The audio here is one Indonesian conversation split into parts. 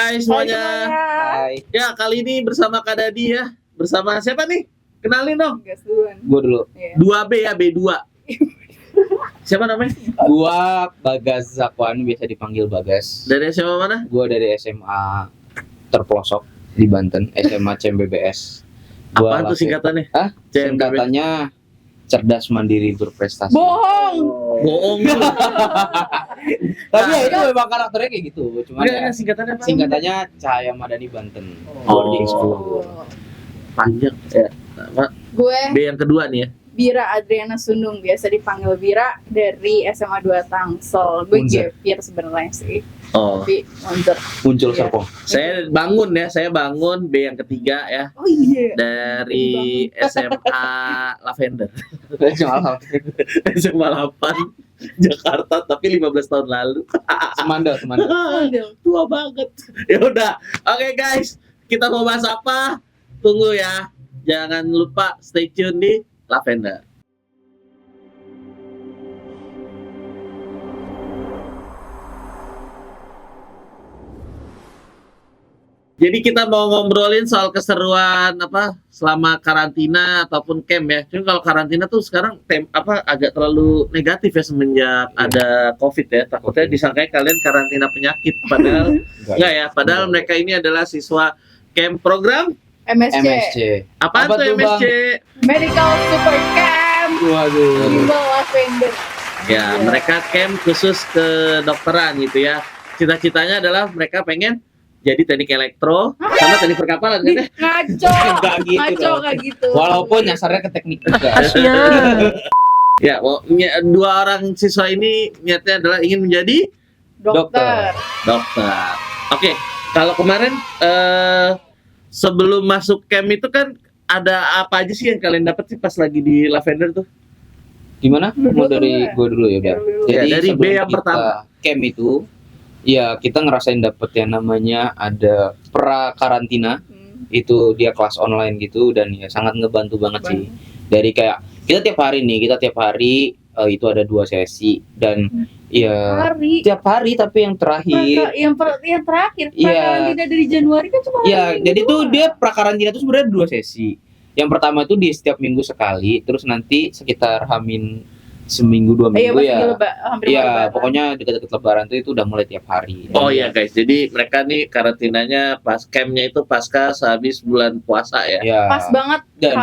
Hai semuanya. Hai. Ya kali ini bersama Kak Dadi ya. Bersama siapa nih? Kenalin dong. Gas duluan. Gua dulu. Iya. 2B ya, B2. Siapa namanya? Gua Bagas Zakwan, biasa dipanggil Bagas. Dari SMA mana? Gua dari SMA terpelosok di Banten, SMA CMBBS. Gua Apaan tuh singkatannya? Hah? CMBBS. Singkatannya Cerdas Mandiri Berprestasi. Bohong. Bohong. Tapi ya itu memang karakternya kayak gitu. Cuman ya, Singkatannya apa? singkatannya Cahaya Madani Banten. Oh. Boarding school. Panjang ya. Nama Gue B yang kedua nih ya. Bira Adriana Sundung, biasa dipanggil Bira, dari SMA 2 Tangsel. Gue Munzer. gapir sebenarnya sih. Oh. Tapi Munzer. Muncul Iya. Serpong. Saya bangun B yang ketiga ya. Oh iya. Dari SMA Lavender. SMA 8 Jakarta tapi 15 tahun lalu. Semanda. Aduh. Tua banget. Ya udah. Oke guys, kita mau bahas apa? Tunggu ya. Jangan lupa stay tune di Lavender. Jadi kita mau ngobrolin soal keseruan apa selama karantina ataupun camp ya. Cuma kalau karantina tuh sekarang agak terlalu negatif ya semenjak ada COVID ya. Takutnya disangkai kalian karantina penyakit padahal enggak ya. Padahal mereka ini adalah siswa camp program MSC. apa Apa tuh tuh, MSC? Medical Super Camp. Waduh. Bimbel Lavender. Ya, Iya. mereka camp khusus kedokteran gitu ya. Cita-citanya adalah mereka pengen jadi teknik elektro sama teknik perkapalan kan ya? Ngaco. Enggak gitu Ngaco dong. kayak gitu. Walaupun nyasarnya ke teknik juga. Ya, dua orang siswa ini niatnya adalah ingin menjadi Dokter. dokter. Oke, kalau kemarin sebelum masuk camp itu kan ada apa aja sih yang kalian dapat sih pas lagi di Lavender tuh? Gimana? Lu Mau dulu dari ya? gua dulu ya udah. Dari dulu. Ya, dari B sebelum yang kita pertama. Camp itu, ya kita ngerasain dapet yang namanya ada pra karantina. Itu dia kelas online gitu dan ya sangat ngebantu banget sih. Dari kayak kita tiap hari itu ada 2 sesi dan ya Hari. tiap hari tapi yang terakhir. Yang terakhir. Iya. Karantina dari Januari kan cuma hari Ya, Minggu jadi tuh doang. dia pra karantina tuh sebenarnya 2 sesi. Yang pertama itu di setiap minggu sekali, terus nanti sekitar hamin seminggu 2 Iya, minggu masih ya. hampir mau Iya, lebaran. pokoknya dekat-dekat lebaran itu udah mulai tiap hari. Oh iya guys, jadi mereka nih karantinanya pas campnya itu pasca sehabis bulan puasa ya. Ya. Pas banget Dan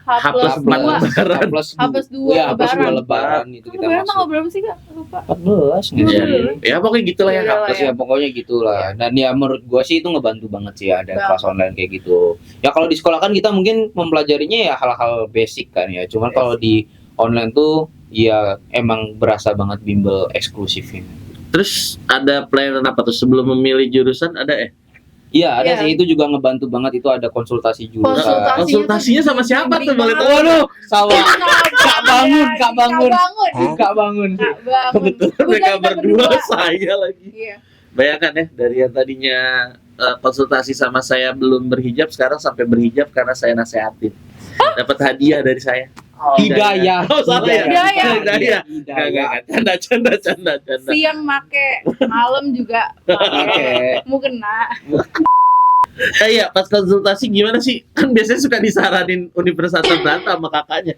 H plus plus 4 dua. lebaran. H plus 2 ya, plus 2 lebaran. lebaran itu kita Lebaran tanggal masuk. berapa sih Kak? Lupa. 14 nggak sih? Ya, ya pokoknya gitulah ya. Iya lah. Terus ya pokoknya gitulah. Dan ya menurut gua sih itu ngebantu banget sih ada Banget. kelas online kayak gitu. Ya kalau di sekolah kan kita mungkin mempelajarinya ya hal-hal basic kan ya. Cuman kalau di online tuh ya emang berasa banget bimbel eksklusifnya. Terus ada plan apa tuh sebelum memilih jurusan ada ya? Iya ada Iya. sih, itu juga ngebantu banget, itu ada konsultasi jurusan. Konsultasinya sama siapa tuh boleh tahu? Waduh, sawah. Kak bangun. Kak bangun. Kak bangun. Kak bangun. Kebetulan Udah mereka kita berdua saya lagi. Iya. Bayangkan ya dari yang tadinya konsultasi sama saya belum berhijab sekarang sampai berhijab karena saya nasehatin. Dapat hadiah dari saya. Hidayah. Oh, salah ya? Hidayah. Enggak. Canda. Siang make, malam juga Oke. mau kena. Iya, pas konsultasi gimana sih? Kan biasanya suka disaranin Universitas Ternate sama kakaknya.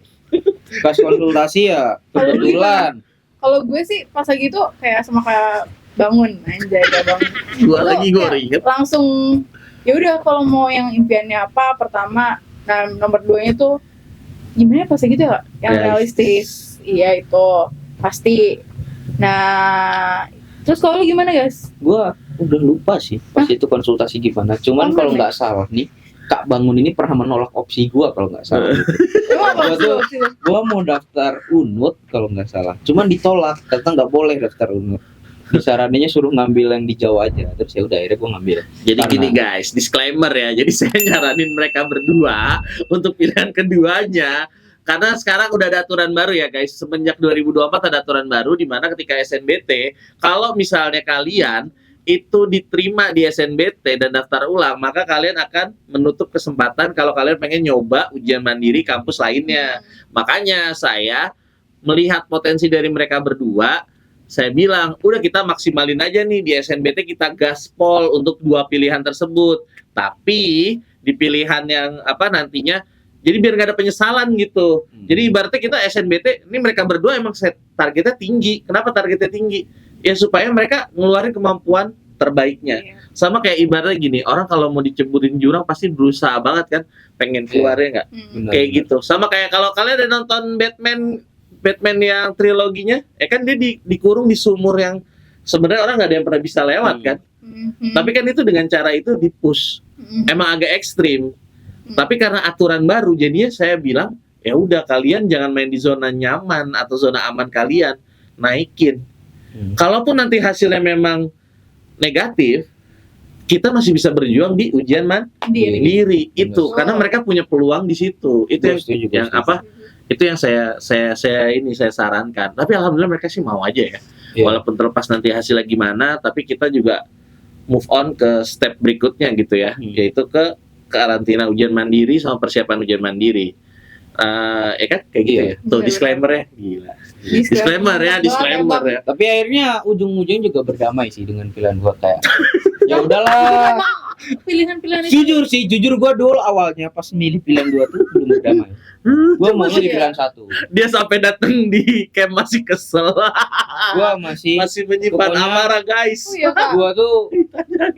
Pas konsultasi ya kebetulan. Kalau gue sih pas lagi itu kayak sama kayak bangun anjay kayak bangun. Gua Lu lagi gue kayak inget. langsung ya udah kalau mau yang impiannya apa pertama dan nomor 2-nya tuh gimana pas gitu ya yang Realistis. realistis. Iya itu pasti. Nah terus kalau lu gimana guys? Gua udah lupa sih pas itu konsultasi gimana. Cuman Oh, kalau mana? nggak salah nih, Kak Bangun ini pernah menolak opsi gua kalau nggak salah. Emang apa Gua tuh- sih lu? Gua mau daftar UNUT kalau nggak salah. Cuman ditolak, kata nggak boleh daftar UNUT. Disaraninnya suruh ngambil yang di Jawa aja. Terus ya udah akhirnya gua ngambil. Jadi Karena- gini guys, disclaimer ya. Jadi saya nyaranin mereka berdua untuk pilihan keduanya karena sekarang udah ada aturan baru ya guys. Semenjak 2024 ada aturan baru di mana ketika SNBT, kalau misalnya kalian itu diterima di SNBT dan daftar ulang, maka kalian akan menutup kesempatan kalau kalian pengen nyoba ujian mandiri kampus lainnya. Makanya saya melihat potensi dari mereka berdua, saya bilang, udah kita maksimalin aja nih di SNBT, kita gaspol untuk 2 pilihan tersebut. Tapi di pilihan yang apa nantinya, jadi biar nggak ada penyesalan gitu. Jadi ibaratnya kita SNBT, ini mereka berdua emang targetnya tinggi. Kenapa targetnya tinggi? Ya supaya mereka ngeluarin kemampuan terbaiknya. Iya. Sama kayak ibaratnya gini, orang kalau mau diceburin jurang pasti berusaha banget kan, pengen keluarnya nggak? Hmm. Kayak gitu. Sama kayak kalau kalian udah nonton Batman yang triloginya, kan dia dikurung di sumur yang sebenarnya orang nggak ada yang pernah bisa lewat kan. Mhm. Tapi kan itu dengan cara itu di-push. Mhm. Emang agak ekstrim. Tapi karena aturan baru, jadinya saya bilang, ya udah kalian jangan main di zona nyaman atau zona aman kalian, naikin. Kalaupun nanti hasilnya memang negatif, kita masih bisa berjuang di ujian mandiri itu, Benar. karena mereka punya peluang di situ. Itu Gua setuju, gua yang setuju. apa? Itu yang saya sarankan. Tapi alhamdulillah mereka sih mau aja ya. Iya. Walaupun terlepas nanti hasilnya gimana, tapi kita juga move on ke step berikutnya gitu ya, yaitu ke karantina ujian mandiri sama persiapan ujian mandiri. Ya kan kayak gitu Iya. ya. Tuh Bener. disclaimer-nya gila. Disclaimer ya. Tapi akhirnya ujung-ujungnya juga berdamai sih dengan pilihan gua kayak ya udahlah. Pilihan-pilihan itu. Jujur gua dulu awalnya pas milih pilihan 2 tuh belum berdamai. Gua maunya di pilihan 1. Dia sampai datang di camp masih kesel. Gua masih menyimpan pokoknya- amarah guys. Oh iya Kak. gua tuh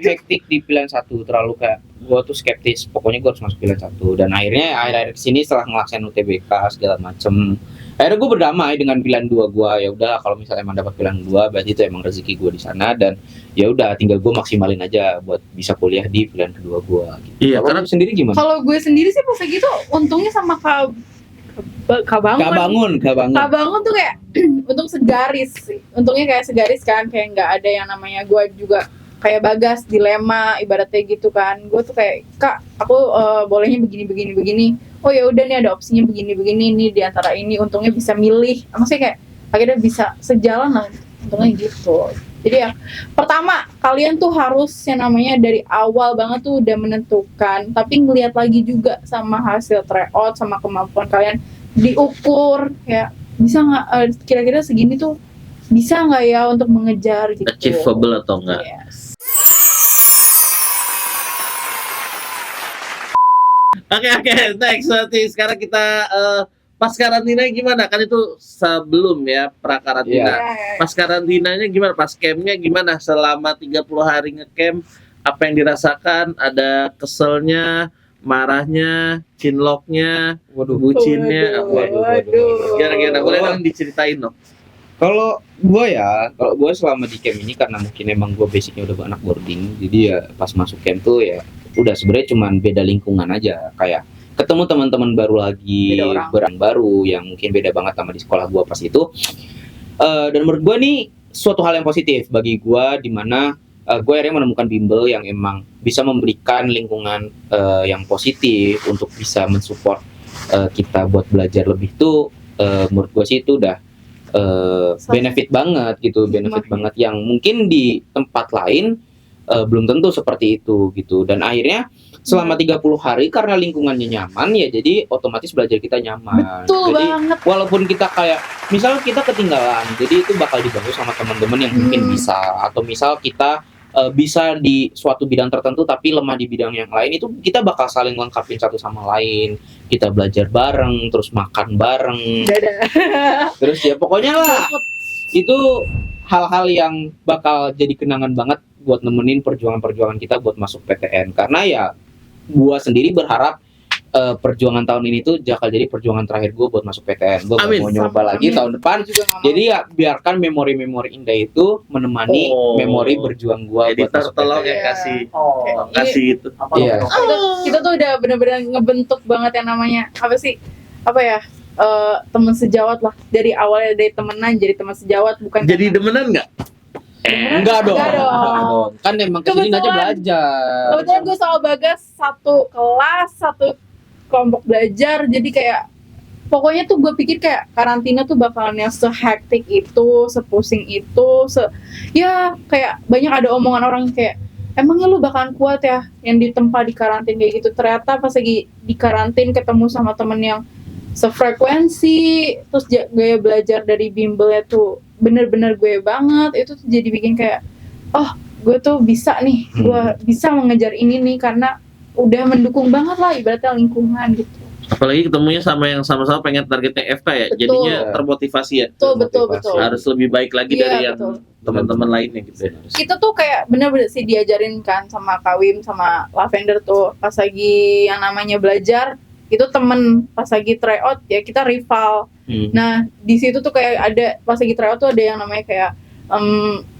hektik di pilihan 1, terlalu kayak gua tuh skeptis, pokoknya gua harus masuk pilihan 1. Dan akhir-akhir kesini setelah ngelaksanain UTBK segala macem, akhirnya gua berdamai dengan pilihan 2 gua. Ya udah, kalau misalnya emang dapat pilihan 2 berarti itu emang rezeki gua di sana, dan ya udah tinggal gua maksimalin aja buat bisa kuliah di pilihan kedua gua gitu. Iya, Kalau karena lu sendiri gimana? Kalau gue sendiri sih pas gitu untungnya sama Kak Bangun. Gak bangun. Kak Bangun tuh kayak untung segaris sih. Untungnya kayak segaris kan, kayak nggak ada yang namanya gue juga kayak Bagas dilema ibaratnya gitu kan. Gue tuh kayak, Kak, aku bolehnya begini. Oh ya udah nih ada opsinya begini nih di antara ini. Untungnya bisa milih. Maksudnya kayak akhirnya bisa sejalan lah. Untungnya gitu. Jadi ya pertama kalian tuh harus yang namanya dari awal banget tuh udah menentukan, tapi ngelihat lagi juga sama hasil tryout sama kemampuan kalian diukur kayak bisa nggak kira-kira segini tuh bisa nggak ya untuk mengejar gitu. achievable atau enggak. Yes. Oke, next. Nanti sekarang kita pas karantina gimana? Kan itu sebelum ya pra-karantina. Yeah. Pas karantinanya gimana? Pas campnya gimana? Selama 30 hari nge-camp, apa yang dirasakan? Ada keselnya, marahnya, cinloknya, Waduh. bucinnya, Waduh. Gimana? Boleh dong diceritain dong. Kalau gue selama di camp ini, karena mungkin emang gue basicnya udah anak boarding, jadi ya pas masuk camp tuh ya udah sebenarnya cuman beda lingkungan aja, kayak ketemu teman-teman baru lagi, Beda orang. berang baru yang mungkin beda banget sama di sekolah gue pas itu. Dan menurut gue nih suatu hal yang positif bagi gue, dimana gue akhirnya menemukan bimbel yang emang bisa memberikan lingkungan yang positif untuk bisa mensupport kita buat belajar lebih tuh. Menurut gue sih itu udah benefit banget gitu, benefit banget yang mungkin di tempat lain belum tentu seperti itu gitu. Dan akhirnya selama 30 hari karena lingkungannya nyaman ya, jadi otomatis belajar kita nyaman. Betul Jadi banget. walaupun kita kayak misal kita ketinggalan, jadi itu bakal dibantu sama teman-teman yang mungkin bisa, atau misal kita bisa di suatu bidang tertentu tapi lemah di bidang yang lain, itu kita bakal saling lengkapin satu sama lain. Kita belajar bareng, terus makan bareng, Dadah. terus ya pokoknya lah itu hal-hal yang bakal jadi kenangan banget buat nemenin perjuangan-perjuangan kita buat masuk PTN. Karena ya gua sendiri berharap perjuangan tahun ini tuh bakal jadi perjuangan terakhir gua buat masuk PTN. Gua Amin. mau nyoba lagi Amin. tahun depan. Juga nggak mau. Jadi ya biarkan memori-memori indah itu menemani Oh. memori berjuang gua buat Editor masuk tolong PTN. ya kasih Kayak- kasih itu. Iya. kita tuh udah bener-bener ngebentuk banget yang namanya apa sih, apa ya, teman sejawat lah, dari awalnya dari temenan jadi teman sejawat, bukan Jadi karena- demenan nggak? Enggak dong. Enggak dong. Enggak dong. Kan emang kesini aja Kebetulan. belajar. kebetulan gue sama Bagas satu kelas, satu kelompok belajar, jadi kayak pokoknya tuh gue pikir kayak karantina tuh bakalan yang sehektik itu, sepusing itu, ya kayak banyak ada omongan orang kayak emangnya lu bakalan kuat ya yang ditempa di karantin kayak gitu. Ternyata pas lagi di karantin ketemu sama temen yang sefrekuensi, terus gaya belajar dari bimbelnya tuh bener-bener gue banget. Itu tuh jadi bikin kayak, oh gue tuh bisa nih, gue bisa mengejar ini nih karena udah mendukung banget lah ibaratnya lingkungan gitu. Apalagi ketemunya sama yang sama-sama pengen targetnya FK ya, Betul. jadinya termotivasi ya. Betul. Harus lebih baik lagi Iya, dari yang betul. teman-teman lainnya gitu ya. Kita tuh kayak bener-bener sih diajarin kan sama Kawim sama Lavender tuh pas lagi yang namanya belajar itu temen, pas lagi tryout ya kita rival. Nah di situ tuh kayak ada pas lagi tryout tuh ada yang namanya kayak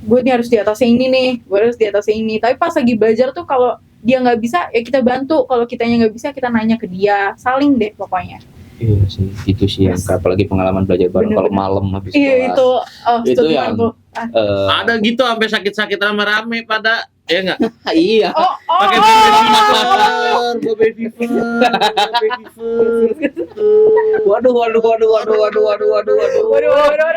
gue nih harus di atasnya ini nih, gue harus di atasnya ini. Tapi pas lagi belajar tuh kalau dia nggak bisa ya kita bantu, kalau kitanya nggak bisa kita nanya ke dia, saling deh pokoknya. Iya sih, itu sih yang apalagi pengalaman belajar bareng kalau Bener-bener. malam habis Iya kelas. itu, Itu setuju yang- tuh. Ada gitu sampai sakit-sakit rame-rame pada ya enggak? Iya. Pakai baby fever. Waduh.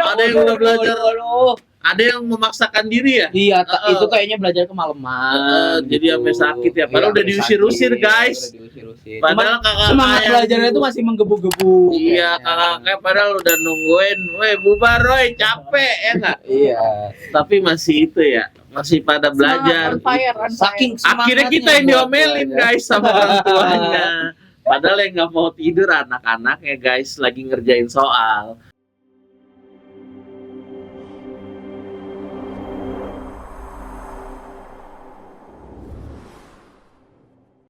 Ada yang udah belajar. Waduh. Ada yang memaksakan diri ya? Iya, itu kayaknya belajar kemalaman. Jadi sampai sakit ya. Padahal udah diusir-usir, guys. Padahal kakak semangat yang belajarnya itu masih menggebu-gebu. Iya, kakak padahal udah nungguin, weh bubar weh, capek ya enggak? Iya. Tapi masih itu ya, masih pada belajar. On fire. Saking Akhirnya semangatnya kita yang buat diomelin belajar. guys sama orang tuanya. Padahal yang nggak mau tidur anak-anaknya guys lagi ngerjain soal.